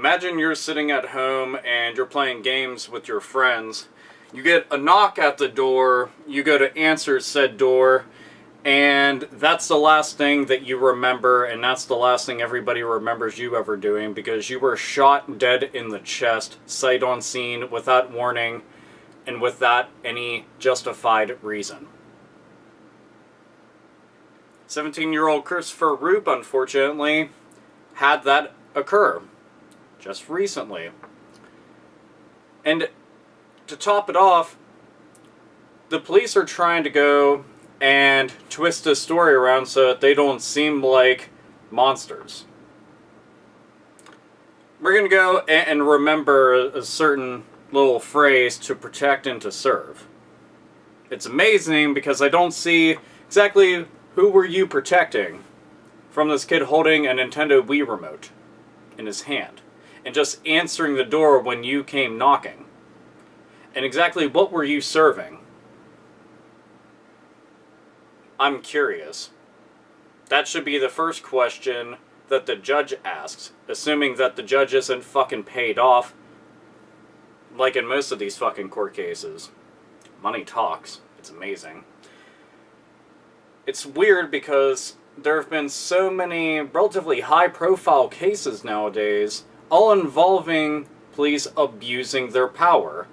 Imagine you're sitting at home and you're playing games with your friends. You get a knock at the door, you go to answer said door, and that's the last thing that you remember, and that's the last thing everybody remembers you ever doing, because you were shot dead in the chest, sight unseen, without warning, and without any justified reason. 17-year-old Christopher Roop, unfortunately, had that occur just recently. And to top it off, the police are trying to go and twist the story around so that they don't seem like monsters. We're going to go and remember a certain little phrase: to protect and to serve. It's amazing because I don't see exactly who were you protecting from this kid holding a Nintendo Wii Remote in his hand and just answering the door when you came knocking. And exactly what were you serving? I'm curious. That should be the first question that the judge asks, assuming that the judge isn't fucking paid off, like in most of these fucking court cases. Money talks. It's amazing. It's weird because there have been so many relatively high-profile cases nowadays, all involving police abusing their power.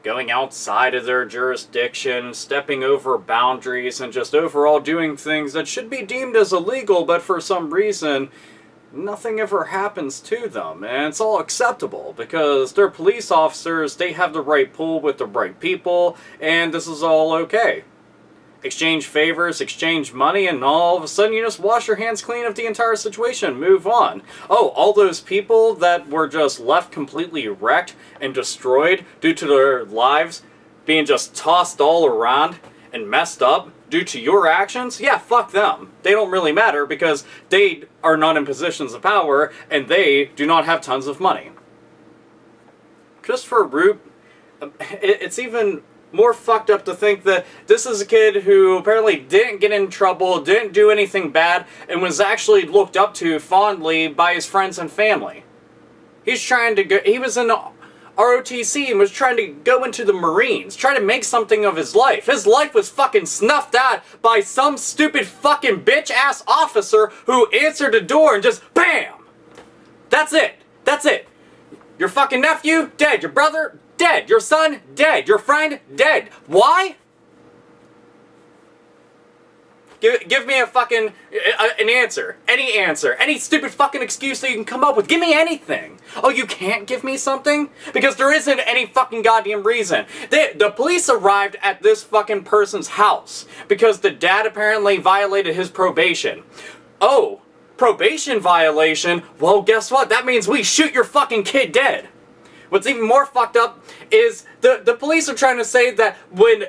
Going outside of their jurisdiction, stepping over boundaries, and just overall doing things that should be deemed as illegal, but for some reason, nothing ever happens to them. And it's all acceptable, because they're police officers, they have the right pull with the right people, and this is all okay. Exchange favors, exchange money, and all of a sudden you just wash your hands clean of the entire situation, move on. Oh, all those people that were just left completely wrecked and destroyed due to their lives being just tossed all around and messed up due to your actions? Yeah, fuck them. They don't really matter because they are not in positions of power and they do not have tons of money. Christopher Roop, it's even more fucked up to think that this is a kid who apparently didn't get in trouble, didn't do anything bad, and was actually looked up to fondly by his friends and family. He's trying to go, he was in ROTC and was trying to go into the Marines, trying to make something of his life. His life was fucking snuffed out by some stupid fucking bitch-ass officer who answered the door and just BAM! That's it. That's it. Your fucking nephew, dead. Your brother, dead. Your son, dead. Your friend, dead. Why? Give me a fucking, an answer. Any answer. Any stupid fucking excuse that you can come up with. Give me anything. Oh, you can't give me something? Because there isn't any fucking goddamn reason. The police arrived at this fucking person's house because the dad apparently violated his probation. Oh, probation violation? Well, guess what? That means we shoot your fucking kid dead. What's even more fucked up is the police are trying to say that when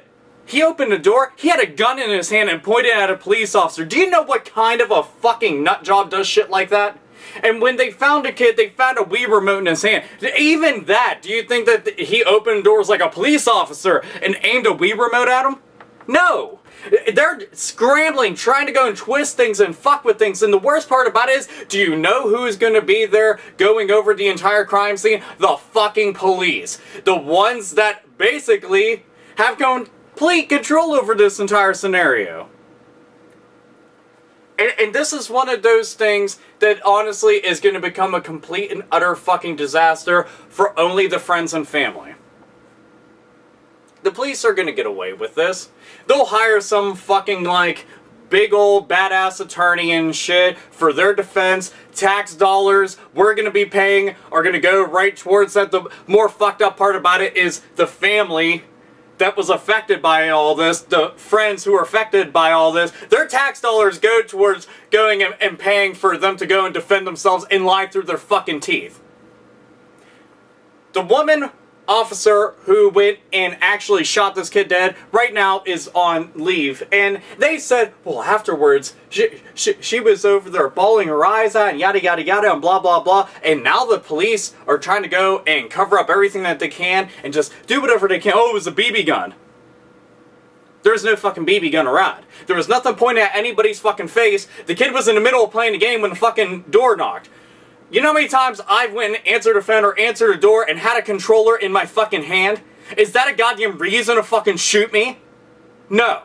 he opened the door, he had a gun in his hand and pointed at a police officer. Do you know what kind of a fucking nutjob does shit like that? And when they found a kid, they found a Wii Remote in his hand. Even that, do you think that he opened doors like a police officer and aimed a Wii Remote at him? No! They're scrambling, trying to go and twist things and fuck with things, and the worst part about it is, do you know who's gonna be there going over the entire crime scene? The fucking police. The ones that basically have complete control over this entire scenario. And this is one of those things that honestly is gonna become a complete and utter fucking disaster for only the friends and family. The police are gonna get away with this. They'll hire some fucking, like, big old badass attorney and shit for their defense. Tax dollars we're gonna be paying are gonna go right towards that. The more fucked up part about it is the family that was affected by all this, the friends who were affected by all this, their tax dollars go towards going and paying for them to go and defend themselves and lie through their fucking teeth. The woman officer who went and actually shot this kid dead right now is on leave, and they said, well, afterwards she was over there bawling her eyes out and yada yada yada and blah blah blah, and now the police are trying to go and cover up everything that they can and just do whatever they can. Oh, it was a BB gun. There's no fucking BB gun around. There was nothing pointing at anybody's fucking face. The kid was in the middle of playing the game when the fucking door knocked. You know how many times I've went and answered a phone or answered a door and had a controller in my fucking hand? Is that a goddamn reason to fucking shoot me? No.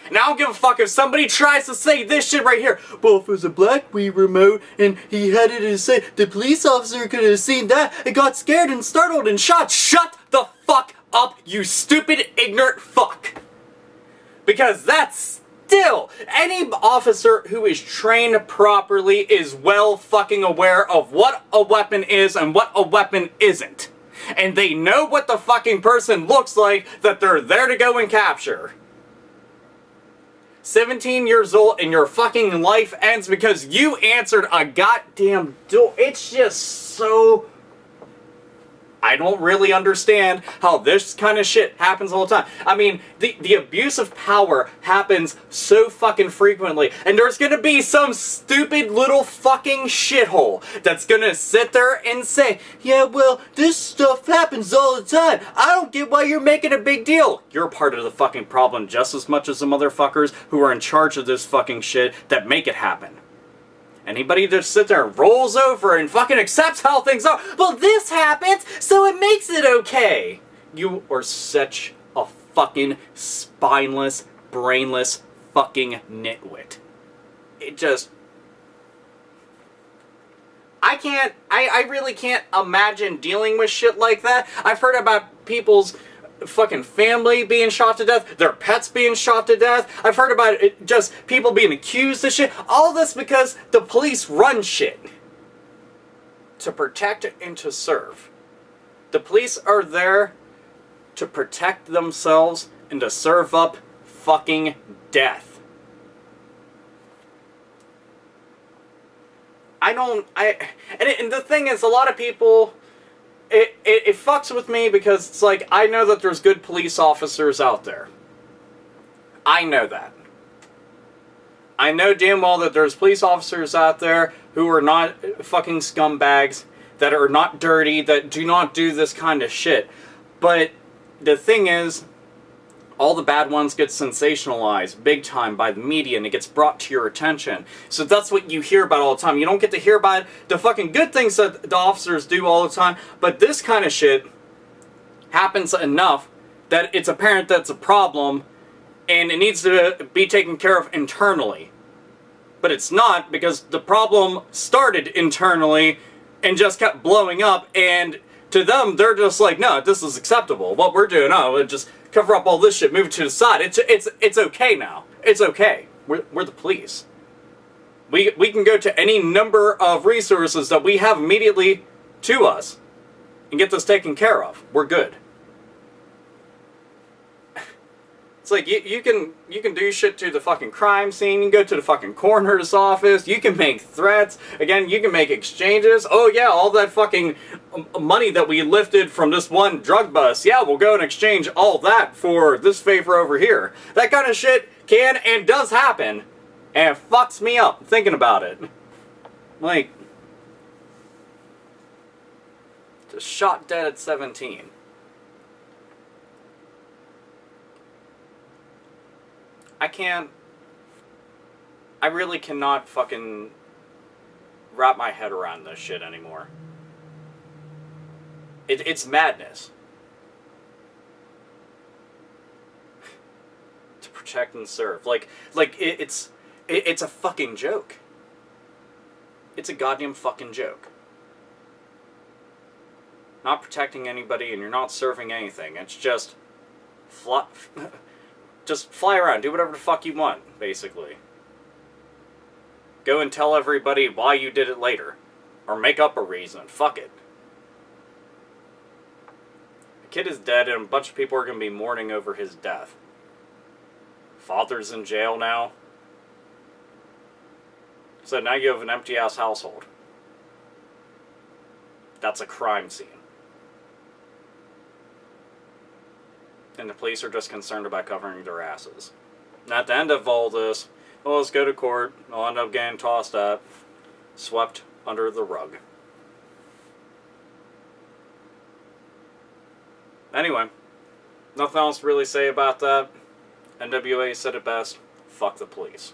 And I don't give a fuck if somebody tries to say this shit right here. Well, if it was a black Wii Remote and he had it and say the police officer could have seen that and got scared and startled and shot. Shut the fuck up, you stupid, ignorant fuck. Because that's still, any officer who is trained properly is well fucking aware of what a weapon is and what a weapon isn't. And they know what the fucking person looks like that they're there to go and capture. 17 years old and your fucking life ends because you answered a goddamn door. It's just so... I don't really understand how this kind of shit happens all the time. I mean, the abuse of power happens so fucking frequently, and there's gonna be some stupid little fucking shithole that's gonna sit there and say, yeah, well, this stuff happens all the time. I don't get why you're making a big deal. You're part of the fucking problem just as much as the motherfuckers who are in charge of this fucking shit that make it happen. Anybody just sit there and rolls over and fucking accepts how things are. Well, this happens, so it makes it okay. You are such a fucking spineless, brainless fucking nitwit. It just... I really can't imagine dealing with shit like that. I've heard about people's fucking family being shot to death, their pets being shot to death. I've heard about it, just people being accused of shit. All this because the police run shit to protect and to serve. The police are there to protect themselves and to serve up fucking death. And the thing is, a lot of people, it fucks with me because it's like, I know that there's good police officers out there. I know that. I know damn well that there's police officers out there who are not fucking scumbags, that are not dirty, that do not do this kind of shit. But the thing is, all the bad ones get sensationalized big time by the media and it gets brought to your attention. So that's what you hear about all the time. You don't get to hear about the fucking good things that the officers do all the time. But this kind of shit happens enough that it's apparent that it's a problem and it needs to be taken care of internally. But it's not, because the problem started internally and just kept blowing up, and to them, they're just like, no, this is acceptable. What we're doing, we'll just cover up all this shit, move it to the side. It's okay now. It's okay. We're the police. We can go to any number of resources that we have immediately to us and get this taken care of. We're good. It's like, you can do shit to the fucking crime scene, you can go to the fucking coroner's office, you can make threats, again, you can make exchanges. Oh yeah, all that fucking money that we lifted from this one drug bust, yeah, we'll go and exchange all that for this favor over here. That kind of shit can and does happen, and it fucks me up thinking about it. Like, just shot dead at 17. I really cannot fucking wrap my head around this shit anymore. It's madness. To protect and serve. It's a fucking joke. It's a goddamn fucking joke. Not protecting anybody and you're not serving anything. It's just... Just fly around, do whatever the fuck you want, basically. Go and tell everybody why you did it later. Or make up a reason. Fuck it. The kid is dead and a bunch of people are going to be mourning over his death. Father's in jail now. So now you have an empty-ass household. That's a crime scene. And the police are just concerned about covering their asses. And at the end of all this, well, let's go to court. I'll end up getting tossed up, swept under the rug. Anyway, nothing else to really say about that. NWA said it best. Fuck the police.